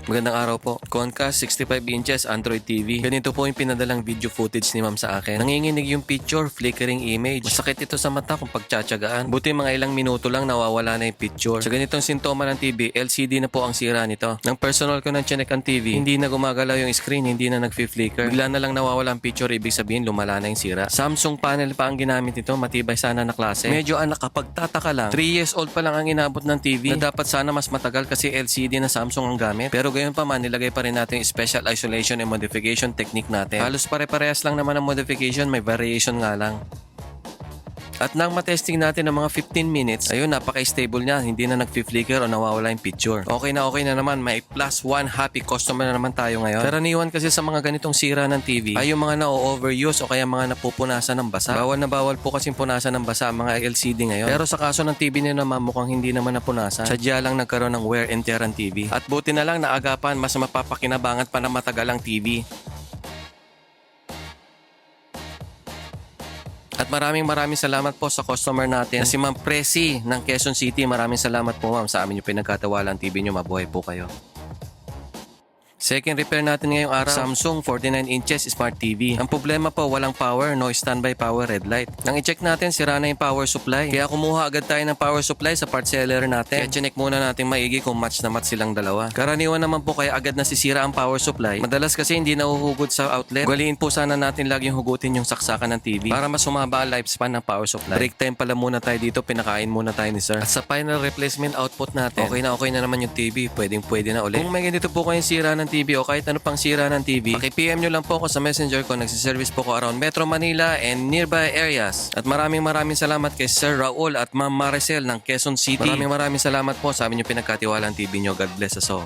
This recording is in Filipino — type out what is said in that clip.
Magandang araw po. Concast 65 inches Android TV. Ganito po yung pinadalang video footage ni ma'am sa akin. Nanginginig yung picture, flickering image. Masakit ito sa mata kung pagtsatsagaan. Buti mga ilang minuto lang nawawala na yung picture. Sa ganitong sintoma ng TV, LCD na po ang sira nito. Nang personal ko ng chinek ang TV, hindi na gumagalaw yung screen, hindi na nag-flicker. Bigla na lang nawawala ang picture, ibig sabihin lumala na yung sira. Samsung panel pa ang ginamit nito, matibay sana na klase. Medyo anak kapagtataka lang. 3 years old pa lang ang inabot ng TV na dapat sana mas matagal kasi LCD na Samsung ang gamit. Pero gayon pa man, nilagay pa rin natin yung special isolation and modification technique natin. Halos pare-parehas lang naman ang modification, may variation nga lang. At nang matesting natin ng mga 15 minutes, ayun, napaka-stable niya. Hindi na nag-flicker o nawawala yung picture. Okay na naman. May +1 happy customer na naman tayo ngayon. Karaniwan kasi sa mga ganitong sira ng TV ay yung mga na-overuse o kaya mga napupunasan ng basa. Bawal na bawal po kasing punasan ng basa ang mga LCD ngayon. Pero sa kaso ng TV niyo naman mukhang hindi naman napunasan. Sadya lang nagkaroon ng wear and tear ang TV. At buti na lang naagapan, mas mapapakinabangan pa na matagal ang TV. At maraming salamat po sa customer natin na si Ma'am Presi ng Quezon City. Maraming salamat po ma'am sa amin yung pinagkatawalan ang TV nyo. Mabuhay po kayo. Second repair natin ngayong araw, Samsung 49 inches Smart TV. Ang problema po, walang power, no standby power red light. Nang i-check natin, sira na yung power supply. Kaya kumuha agad tayo ng power supply sa part seller natin. Kaya chinek muna natin maigi kung match na match silang dalawa. Karaniwan naman po kaya agad nasisira ang power supply. Madalas kasi hindi nahuhugod sa outlet. Galiin po sana natin laging hugutin yung saksakan ng TV para mas sumaba ang lifespan ng power supply. Break time pala muna tayo dito, pinakain muna tayo ni sir. At sa final replacement output natin, okay na naman yung TV. Pwede na ulit. Kung may ganito po kayong sira ng TV o kahit ano pang sira ng TV, paki-PM nyo lang po ako sa messenger ko. Nagsiservice po ko around Metro Manila and nearby areas. At maraming salamat kay Sir Raul at Ma'am Maricel ng Quezon City. Maraming salamat po sa amin yung pinagkatiwalaan TV nyo. God bless us all.